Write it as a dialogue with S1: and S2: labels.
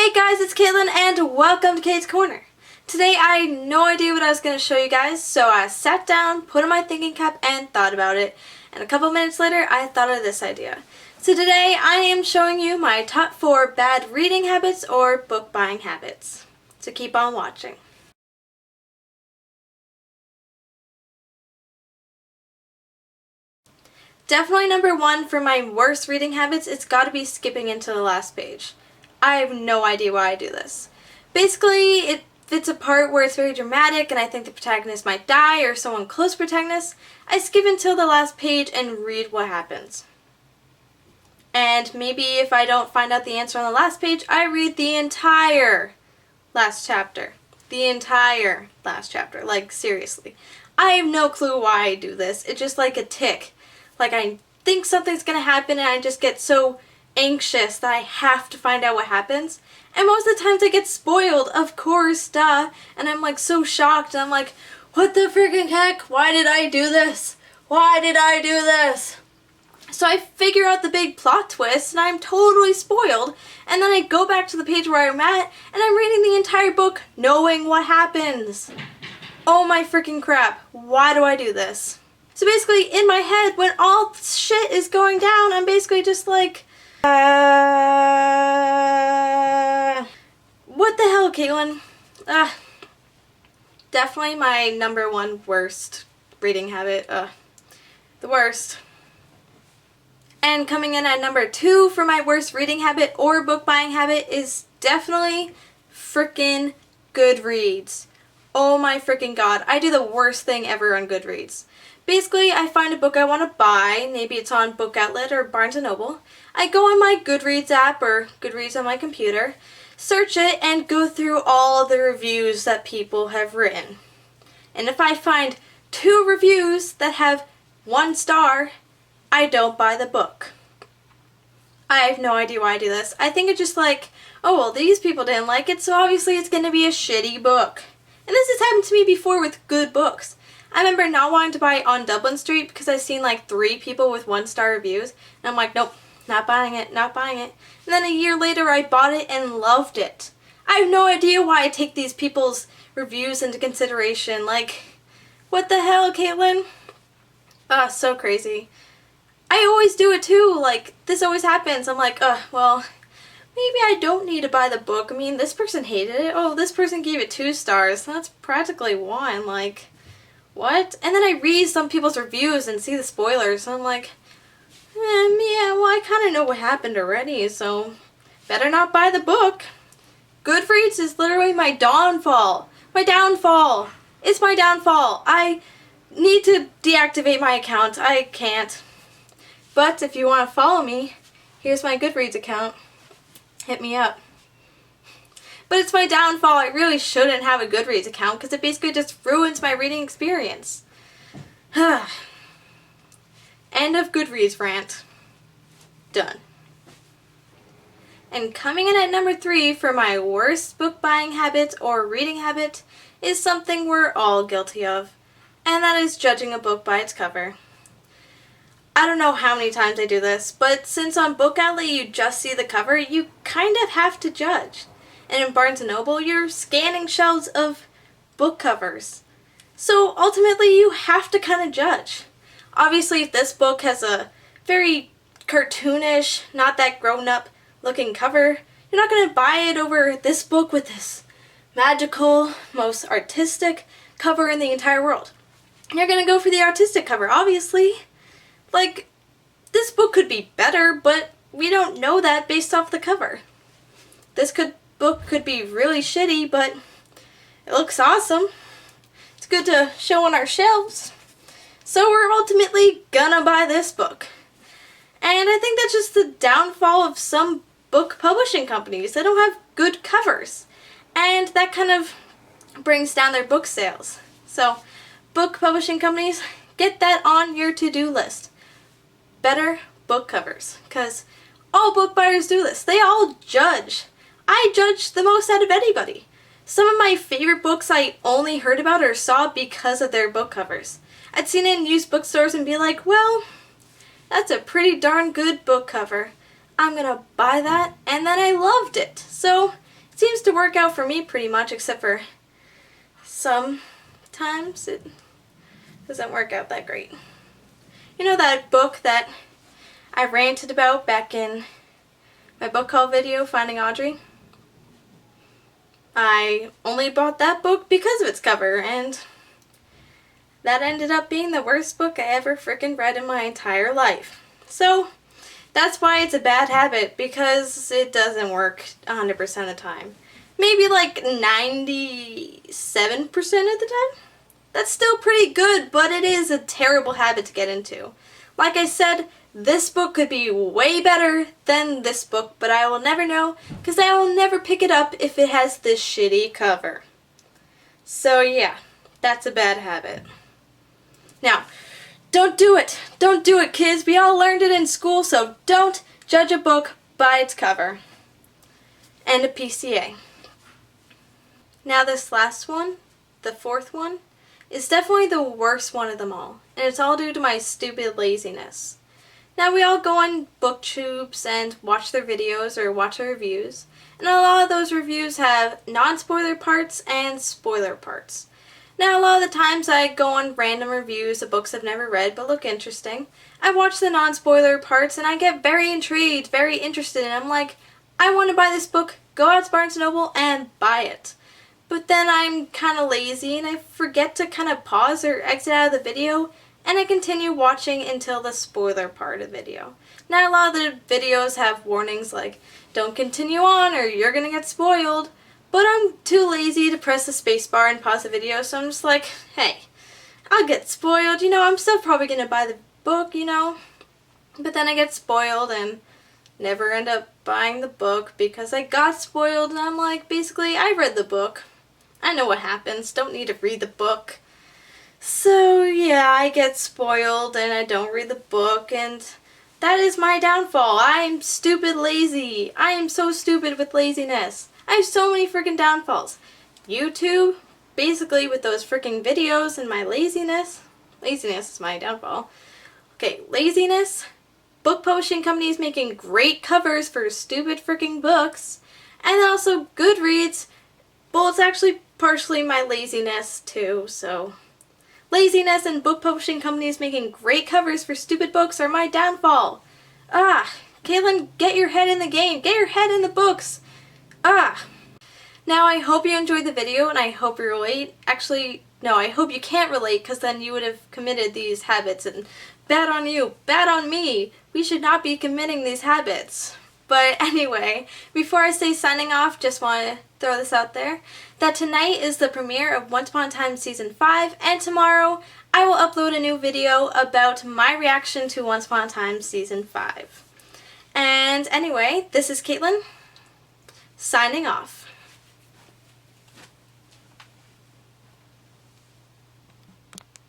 S1: Hey guys, it's Caitlin and welcome to Kate's Corner. Today I had no idea what I was going to show you guys, so I sat down, put on my thinking cap, and thought about it. And a couple minutes later, I thought of this idea. So today I am showing you my top 4 bad reading habits or book buying habits. So keep on watching. Definitely number 1 for my worst reading habits, it's got to be skipping into the last page. I have no idea why I do this. Basically, if it's a part where it's very dramatic and I think the protagonist might die or someone close protagonist, I skip until the last page and read what happens. And maybe if I don't find out the answer on the last page, I read the entire last chapter. The entire last chapter. Like, seriously. I have no clue why I do this. It's just like a tick. Like, I think something's gonna happen and I just get so anxious that I have to find out what happens. And most of the times I get spoiled, of course, duh. And I'm like so shocked and I'm like, what the freaking heck? Why did I do this? Why did I do this? So I figure out the big plot twist and I'm totally spoiled. And then I go back to the page where I'm at and I'm reading the entire book knowing what happens. Oh my freaking crap. Why do I do this? So basically, in my head, when all shit is going down, I'm basically just like, what the hell, Caitlin? Definitely my number 1 worst reading habit. The worst. And coming in at number 2 for my worst reading habit or book buying habit is definitely frickin' Goodreads. Oh my freaking god. I do the worst thing ever on Goodreads. Basically, I find a book I want to buy, maybe it's on Book Outlet or Barnes & Noble. I go on my Goodreads app or Goodreads on my computer, search it, and go through all the reviews that people have written. And if I find 2 reviews that have 1 star, I don't buy the book. I have no idea why I do this. I think it's just like, oh well, these people didn't like it, so obviously it's going to be a shitty book. And this has happened to me before with good books. I remember not wanting to buy On Dublin Street because I've seen like 3 people with 1-star reviews. And I'm like, nope, not buying it, not buying it. And then a year later I bought it and loved it. I have no idea why I take these people's reviews into consideration. Like, what the hell, Caitlin? So crazy. I always do it too. Like, this always happens. I'm like, well, maybe I don't need to buy the book. I mean, this person hated it. Oh, this person gave it 2 stars. That's practically 1. Like, what? And then I read some people's reviews and see the spoilers, and I'm like, yeah, well, I kind of know what happened already, so better not buy the book. Goodreads is literally my downfall. My downfall. It's my downfall. I need to deactivate my account. I can't. But if you want to follow me, here's my Goodreads account. Hit me up. But it's my downfall. I really shouldn't have a Goodreads account because it basically just ruins my reading experience. End of Goodreads rant. Done. And coming in at number 3 for my worst book buying habit or reading habit is something we're all guilty of, and that is judging a book by its cover. I don't know how many times I do this, but since on Book Outlet you just see the cover, you kind of have to judge. And in Barnes & Noble, you're scanning shelves of book covers. So ultimately, you have to kind of judge. Obviously, if this book has a very cartoonish, not that grown-up looking cover, you're not going to buy it over this book with this magical, most artistic cover in the entire world. You're going to go for the artistic cover, obviously. Like, this book could be better, but we don't know that based off the cover. This book could be really shitty, but it looks awesome. It's good to show on our shelves. So we're ultimately gonna buy this book. And I think that's just the downfall of some book publishing companies. They don't have good covers. And that kind of brings down their book sales. So, book publishing companies, get that on your to-do list. Better book covers. Because all book buyers do this. They all judge. I judge the most out of anybody. Some of my favorite books I only heard about or saw because of their book covers. I'd seen it in used bookstores and be like, well, that's a pretty darn good book cover. I'm gonna buy that, and then I loved it. So It seems to work out for me pretty much, except for sometimes it doesn't work out that great. You know that book that I ranted about back in my book haul video, Finding Audrey? I only bought that book because of its cover, and that ended up being the worst book I ever freaking read in my entire life. So, that's why it's a bad habit, because it doesn't work 100% of the time. Maybe like 97% of the time? That's still pretty good, but it is a terrible habit to get into. Like I said, this book could be way better than this book, but I will never know, because I will never pick it up if it has this shitty cover. So yeah, that's a bad habit. Now, don't do it. Don't do it, kids. We all learned it in school, so don't judge a book by its cover. And a PCA. Now this last one, the fourth one, is definitely the worst one of them all, and it's all due to my stupid laziness. Now we all go on booktubes and watch their videos or watch their reviews, and a lot of those reviews have non-spoiler parts and spoiler parts. Now a lot of the times I go on random reviews of books I've never read but look interesting. I watch the non-spoiler parts and I get very intrigued, very interested, and I'm like, I want to buy this book, go out to Barnes & Noble and buy it. But then I'm kind of lazy and I forget to kind of pause or exit out of the video, and I continue watching until the spoiler part of the video. Now a lot of the videos have warnings like, don't continue on or you're gonna get spoiled, but I'm too lazy to press the spacebar and pause the video, so I'm just like, hey, I'll get spoiled, I'm still probably gonna buy the book, but then I get spoiled and never end up buying the book because I got spoiled, and I'm like, basically, I read the book. I know what happens, don't need to read the book. So yeah, I get spoiled and I don't read the book, and that is my downfall. I'm stupid lazy. I am so stupid with laziness. I have so many freaking downfalls. YouTube, basically with those freaking videos and my laziness. Laziness is my downfall. Okay, laziness. Book publishing companies making great covers for stupid freaking books. And then also Goodreads. Well, it's actually partially my laziness too, so laziness and book publishing companies making great covers for stupid books are my downfall. Caitlin, get your head in the game. Get your head in the books. Now I hope you enjoyed the video and I hope you relate. Actually, no, I hope you can't relate, because then you would have committed these habits, and bad on you, bad on me. We should not be committing these habits. But anyway, before I say signing off, just want to throw this out there, that tonight is the premiere of Once Upon a Time Season 5, and tomorrow I will upload a new video about my reaction to Once Upon a Time Season 5. And anyway, this is Caitlin, signing off.